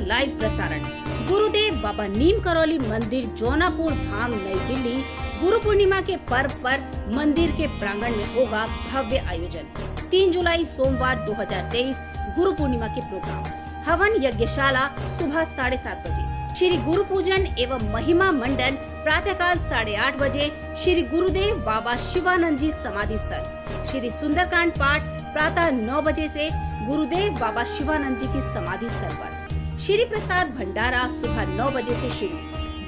Live प्रसारण। गुरुदेव बाबा नीम करौली मंदिर, जौनापुर धाम, नई दिल्ली। गुरु पूर्णिमा के पर्व पर मंदिर के प्रांगण में होगा भव्य आयोजन। 3 जुलाई सोमवार 2023 गुरु पूर्णिमा के प्रोग्राम। हवन यज्ञशाला सुबह 7:30 बजे। श्री गुरु पूजन एवं महिमा मंडन प्रातःकाल 8:30 बजे श्री गुरुदेव बाबा शिवानंद जी समाधि स्थल। श्री सुंदरकांड पाठ प्रातः 9 बजे से गुरुदेव बाबा शिवानंद जी की समाधि स्थल पर। श्री प्रसाद भंडारा सुबह 9 बजे से शुरू।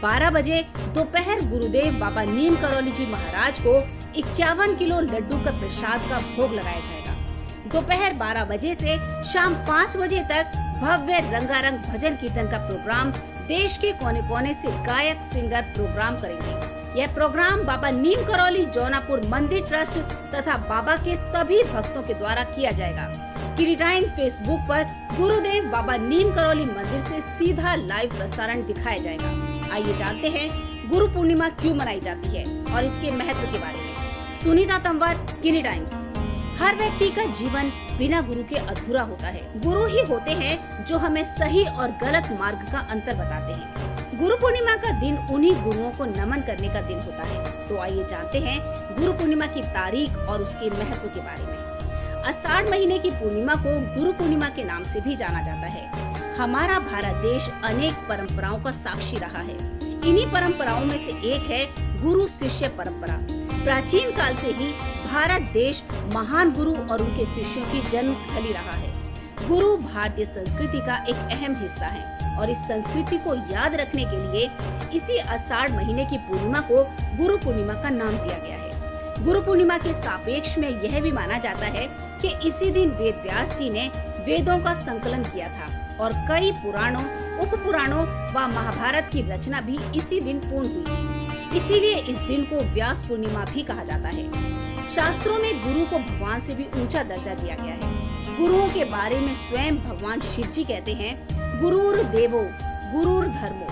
12 बजे दोपहर गुरुदेव बाबा नीम करौली जी महाराज को 51 किलो लड्डू का प्रसाद का भोग लगाया जाएगा। दोपहर 12 बजे से शाम 5 बजे तक भव्य रंगारंग भजन कीर्तन का प्रोग्राम। देश के कोने कोने से गायक सिंगर प्रोग्राम करेंगे। यह प्रोग्राम बाबा नीम करौली जौनापुर मंदिर ट्रस्ट तथा बाबा के सभी भक्तों के द्वारा किया जाएगा। किरीटाइन फेसबुक पर गुरुदेव बाबा नीम करौली मंदिर से सीधा लाइव प्रसारण दिखाया जाएगा। आइए जानते हैं गुरु पूर्णिमा क्यों मनाई जाती है और इसके महत्व के बारे में। सुनीता तंवर, गिनी टाइम्स। हर व्यक्ति का जीवन बिना गुरु के अधूरा होता है। गुरु ही होते हैं जो हमें सही और गलत मार्ग का अंतर बताते हैं। गुरु पूर्णिमा का दिन उन्हीं गुरुओं को नमन करने का दिन होता है। तो आइए जानते हैं गुरु पूर्णिमा की तारीख और उसके महत्व के बारे में। आषाढ़ महीने की पूर्णिमा को गुरु पूर्णिमा के नाम से भी जाना जाता है। हमारा भारत देश अनेक परंपराओं का साक्षी रहा है। इन्हीं परंपराओं में से एक है गुरु शिष्य परंपरा। प्राचीन काल से ही भारत देश महान गुरु और उनके शिष्यों की जन्म स्थली रहा है। गुरु भारतीय संस्कृति का एक अहम हिस्सा है और इस संस्कृति को याद रखने के लिए इसी आषाढ़ महीने की पूर्णिमा को गुरु पूर्णिमा का नाम दिया गया है। गुरु पूर्णिमा के सापेक्ष में यह भी माना जाता है कि इसी दिन वेद व्यास जी ने वेदों का संकलन किया था और कई पुराणों, उप पुराणों व महाभारत की रचना भी इसी दिन पूर्ण हुई थी। इसीलिए इस दिन को व्यास पूर्णिमा भी कहा जाता है। शास्त्रों में गुरु को भगवान से भी ऊंचा दर्जा दिया गया है। गुरुओं के बारे में स्वयं भगवान शिव जी कहते हैं, गुरुर देवो गुरुर धर्मो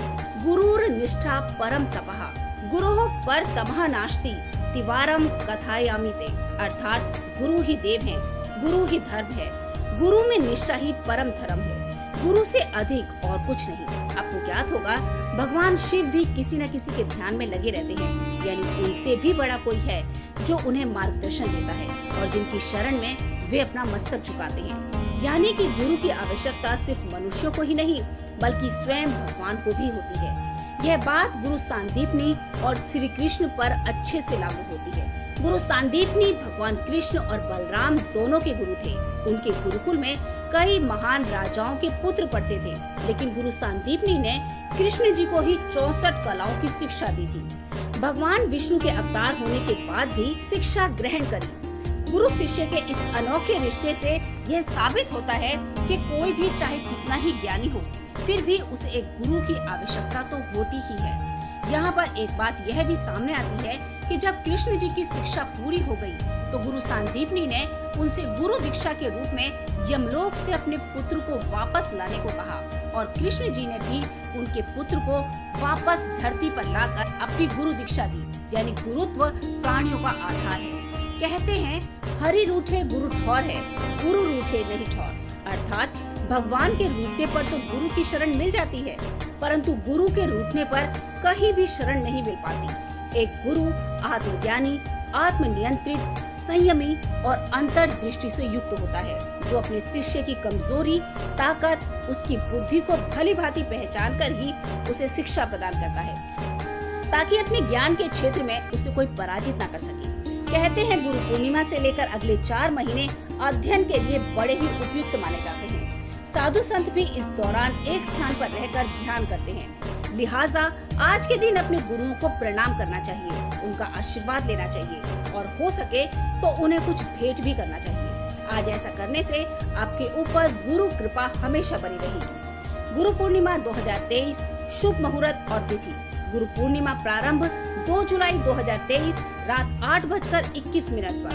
गुरुर निष्ठा परम तपः गुरोः पर तमः नास्ति तिवारम कथायामिते। अर्थात गुरु ही देव हैं, गुरु ही धर्म है, गुरु में निष्ठा ही परम धर्म है, गुरु से अधिक और कुछ नहीं। आपको ज्ञात होगा भगवान शिव भी किसी न किसी के ध्यान में लगे रहते हैं, यानी उनसे भी बड़ा कोई है जो उन्हें मार्गदर्शन देता है और जिनकी शरण में वे अपना मस्तक झुकाते हैं। यानी कि गुरु की आवश्यकता सिर्फ मनुष्यों को ही नहीं बल्कि स्वयं भगवान को भी होती है। यह बात गुरु सांदीपनी और श्री कृष्ण पर अच्छे से लागू होती है। गुरु सांदीपनी भगवान कृष्ण और बलराम दोनों के गुरु थे। उनके गुरुकुल में कई महान राजाओं के पुत्र पढ़ते थे, लेकिन गुरु सांदीपनी ने कृष्ण जी को ही 64 कलाओं की शिक्षा दी थी। भगवान विष्णु के अवतार होने के बाद भी शिक्षा ग्रहण करी। गुरु शिष्य के इस अनोखे रिश्ते से यह साबित होता है कि कोई भी चाहे कितना ही ज्ञानी हो, फिर भी उसे एक गुरु की आवश्यकता तो होती ही है। यहाँ पर एक बात यह भी सामने आती है कि जब कृष्ण जी की शिक्षा पूरी हो गई, तो गुरु सांदीपनी ने उनसे गुरु दीक्षा के रूप में यमलोक से अपने पुत्र को वापस लाने को कहा और कृष्ण जी ने भी उनके पुत्र को वापस धरती पर लाकर अपनी गुरु दीक्षा दी। यानी गुरुत्व प्राणियों का आधार है। कहते हैं हरि रूठे गुरु ठौर है, गुरु रूठे नहीं ठौर। अर्थात भगवान के रूठने पर तो गुरु की शरण मिल जाती है, परंतु गुरु के रूठने पर कहीं भी शरण नहीं मिल पाती। एक गुरु आत्मज्ञानी, आत्मनियंत्रित, संयमी और अंतर्दृष्टि से युक्त होता है, जो अपने शिष्य की कमजोरी, ताकत, उसकी बुद्धि को भली भांति पहचान कर ही उसे शिक्षा प्रदान करता है, ताकि अपने ज्ञान के क्षेत्र में उसे कोई पराजित न कर सके। कहते हैं गुरु पूर्णिमा से लेकर अगले 4 महीने अध्ययन के लिए बड़े ही उपयुक्त माने जाते हैं। साधु संत भी इस दौरान एक स्थान पर रहकर ध्यान करते हैं। लिहाजा आज के दिन अपने गुरुओं को प्रणाम करना चाहिए, उनका आशीर्वाद लेना चाहिए और हो सके तो उन्हें कुछ भेंट भी करना चाहिए। आज ऐसा करने से आपके ऊपर गुरु कृपा हमेशा बनी रहेगी। गुरु पूर्णिमा 2023 शुभ मुहूर्त और तिथि। गुरु पूर्णिमा प्रारंभ 2 जुलाई 2023 रात 8:21 पर।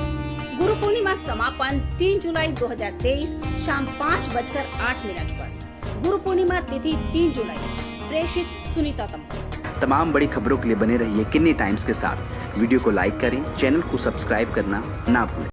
गुरु पूर्णिमा समापन 3 जुलाई 2023 शाम 5:08 पर। गुरु पूर्णिमा तिथि 3 जुलाई। प्रेषित सुनीता तंवर। तमाम बड़ी खबरों के लिए बने रहिए किन्नी टाइम्स के साथ। वीडियो को लाइक करें, चैनल को सब्सक्राइब करना ना भूलें।